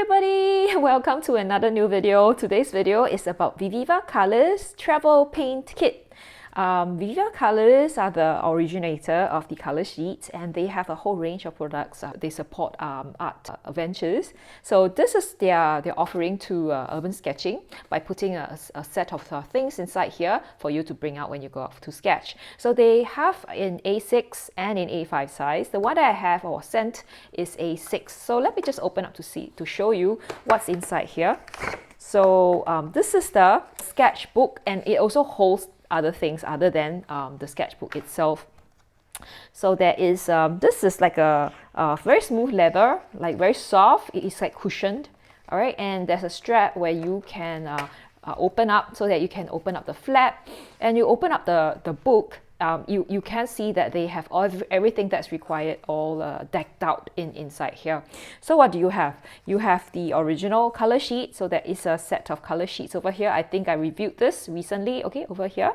everybody! Welcome to another new video. Today's video is about Viviva Colors Travel Paint Kit. Viviva Colors are the originator of the color sheets, and they have a whole range of products. They support art ventures. So this is their offering to urban sketching by putting a set of things inside here for you to bring out when you go off to sketch. So they have in A6 and in A5 size. The one that I have or sent is A6. So let me just open up to show you what's inside here. So this is the sketchbook, and it also holds other things other than the sketchbook itself. So there is this is like a very smooth leather, like very soft. It is like cushioned, all right, and there's a strap where you can open up so that you can open up the flap, and you open up the book. You can see that they have everything that's required all decked out inside here. So what do you have? You have the original color sheet. So there is a set of color sheets over here. I think I reviewed this recently, okay, over here.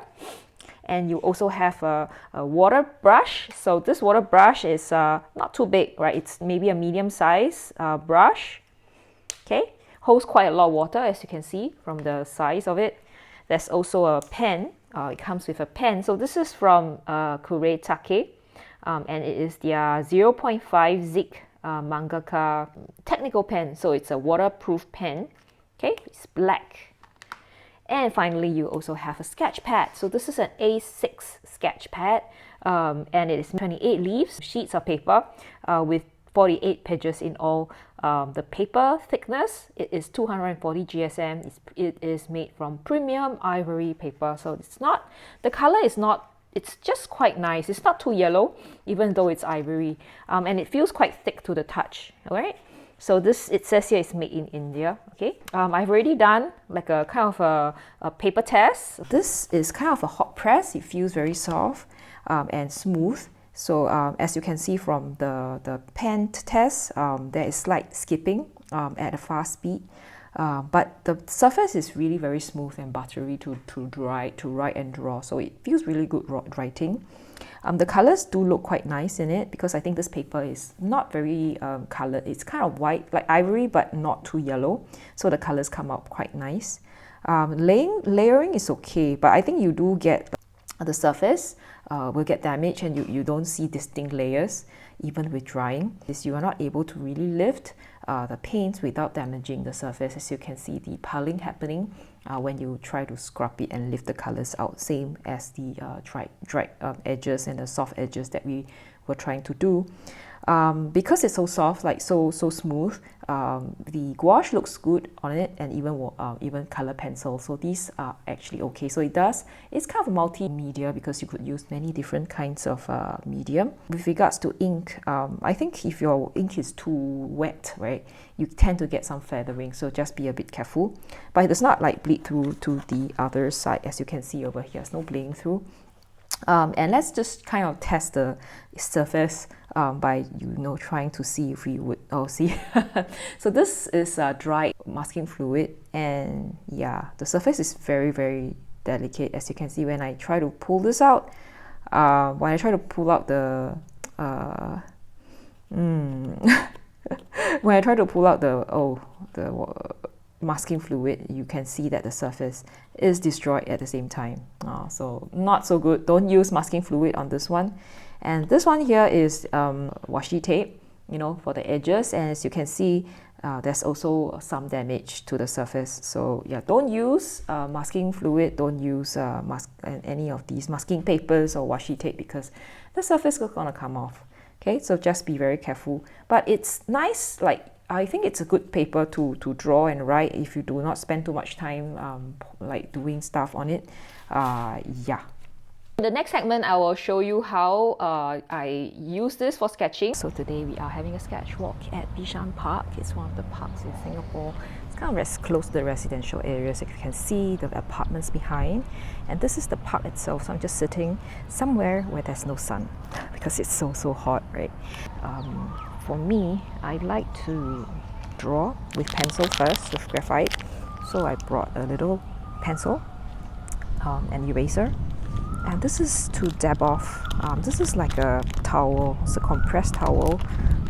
And you also have a water brush. So this water brush is not too big, right? It's maybe a medium size brush, okay? Holds quite a lot of water, as you can see from the size of it. There's also a pen. It comes with a pen. So this is from Kuretake, and it is their 0.5 Zik mangaka technical pen. So it's a waterproof pen. Okay, it's black. And finally, you also have a sketch pad. So this is an A6 sketch pad, and it is 28 leaves, sheets of paper with 48 pages in all. The paper thickness, it is 240 GSM. It is made from premium ivory paper. So it's not, the color is not, it's just quite nice. It's not too yellow, even though it's ivory. And it feels quite thick to the touch, all right? So this, it says here it's made in India, okay? I've already done like a kind of a paper test. This is kind of a hot press. It feels very soft and smooth. So as you can see from the pen test, there is slight skipping at a fast speed, but the surface is really very smooth and buttery to write and draw. So it feels really good writing. The colors do look quite nice in it, because I think this paper is not very colored. It's kind of white, like ivory, but not too yellow. So the colors come out quite nice. Layering is okay, but I think you do get the surface will get damaged, and you don't see distinct layers even with drying. You are not able to really lift the paints without damaging the surface. As you can see, the pulling happening when you try to scrub it and lift the colors out, same as the dried edges and the soft edges that we were trying to do. Because it's so soft, like so smooth, the gouache looks good on it, and even color pencil. So these are actually okay. So it's kind of multimedia, because you could use many different kinds of medium. With regards to ink, I think if your ink is too wet, right, you tend to get some feathering. So just be a bit careful. But it does not like bleed through to the other side, as you can see over here. There's no bleeding through. And let's just kind of test the surface by trying to see if we would see. So this is dry masking fluid, and yeah, the surface is very, very delicate. As you can see, when I try to pull this out, when I try to pull out the when I try to pull out the masking fluid, you can see that the surface is destroyed at the same time. So not so good. Don't use masking fluid on this one. And this one here is washi tape, for the edges. And as you can see, there's also some damage to the surface. So yeah, don't use masking fluid. Don't use any of these masking papers or washi tape, because the surface is going to come off. Okay, so just be very careful. But it's nice, like, I think it's a good paper to draw and write if you do not spend too much time like doing stuff on it. Yeah. In the next segment, I will show you how I use this for sketching. So today we are having a sketch walk at Bishan Park. It's one of the parks in Singapore. It's kind of close to the residential areas. So you can see the apartments behind. And this is the park itself. So I'm just sitting somewhere where there's no sun, because it's so hot, right? For me, I like to draw with pencil first, with graphite. So I brought a little pencil, an eraser, and this is to dab off. This is like a towel, it's a compressed towel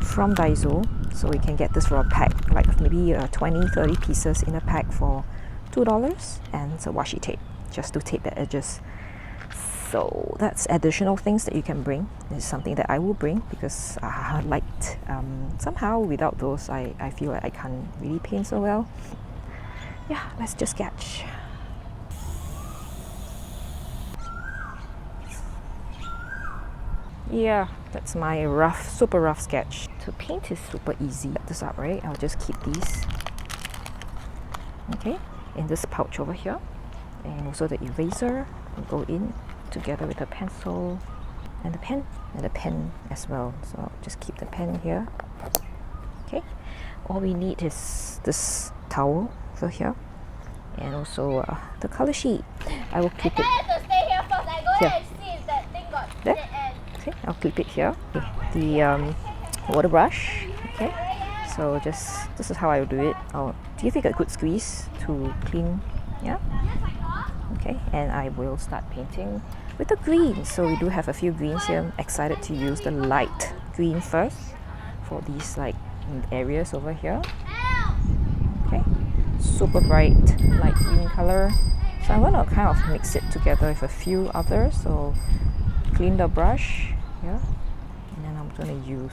from Daiso. So we can get this for a pack, like have maybe 20-30 pieces in a pack for $2, and some washi tape just to tape the edges. So that's additional things that you can bring. It's something that I will bring because I liked somehow without those I feel like I can't really paint so well. Yeah, let's just sketch. Yeah, that's my super rough sketch. To paint is super easy. Set this up, right? I'll just keep these, okay, in this pouch over here. And also the eraser will go in together with the pencil and the pen as well. So I'll just keep the pen here. Okay, all we need is this towel over here and also the color sheet. I will clip it here. There. Okay, I'll clip it here. Okay. The water brush. Okay, so this is how I will do it. I'll give it a good squeeze to clean. Yeah. Okay, and I will start painting with the green. So we do have a few greens here. I'm excited to use the light green first for these like areas over here. Okay, super bright light green color. So I'm going to kind of mix it together with a few others. So clean the brush here, and then I'm going to use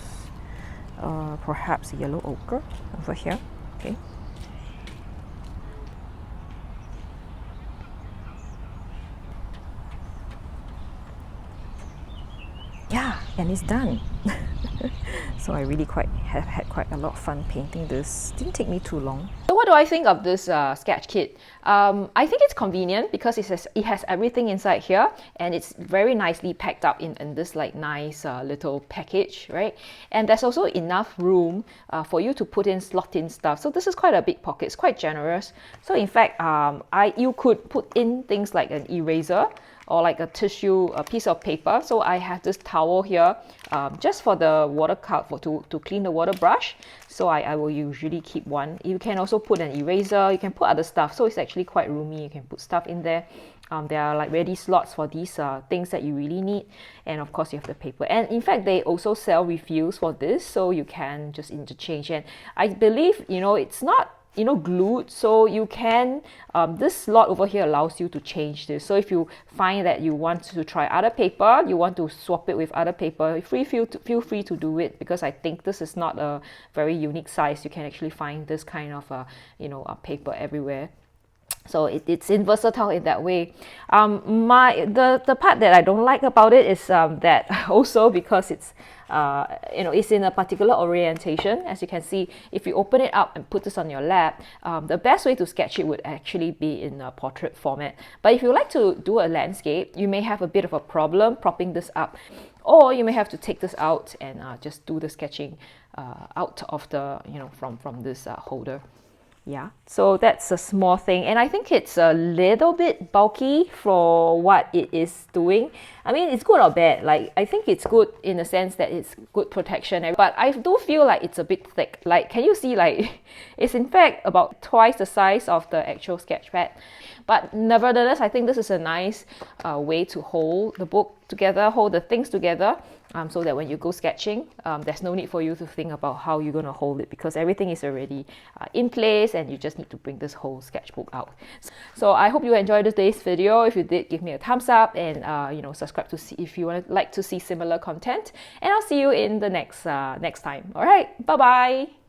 perhaps a yellow ochre over here. Okay. Yeah, and it's done. So I really have had quite a lot of fun painting this. Didn't take me too long. So what do I think of this sketch kit? I think it's convenient because it has everything inside here, and it's very nicely packed up in this like nice little package, right? And there's also enough room for you to slot in stuff. So this is quite a big pocket. It's quite generous. So in fact, you could put in things like an eraser or like a piece of paper. So I have this towel here just for the water to clean the water brush. So I will usually keep one. You can also put an eraser, you can put other stuff. So it's actually quite roomy. You can put stuff in there. There are like ready slots for these things that you really need. And of course you have the paper. And in fact, they also sell refills for this. So you can just interchange. And I believe, it's not glued, so you can this slot over here allows you to change this. So if you find that you want to try other paper, you want to swap it with other paper, feel free to do it, because I think this is not a very unique size. You can actually find this kind of paper everywhere. So it's versatile in that way. The part that I don't like about it is that also because it's it's in a particular orientation. As you can see, if you open it up and put this on your lap, the best way to sketch it would actually be in a portrait format. But if you like to do a landscape, you may have a bit of a problem propping this up, or you may have to take this out and just do the sketching out of the from this holder. Yeah, so that's a small thing, and I think it's a little bit bulky for what it is doing. I mean, it's good or bad. Like, I think it's good in the sense that it's good protection, but I do feel like it's a bit thick. Like, can you see, like, it's in fact about twice the size of the actual sketch pad. But nevertheless, I think this is a nice way to hold the book together, hold the things together, so that when you go sketching, there's no need for you to think about how you're going to hold it, because everything is already in place and you just need to bring this whole sketchbook out. So I hope you enjoyed today's video. If you did, give me a thumbs up and subscribe to see if you like to see similar content, and I'll see you in the next time. All right, bye bye.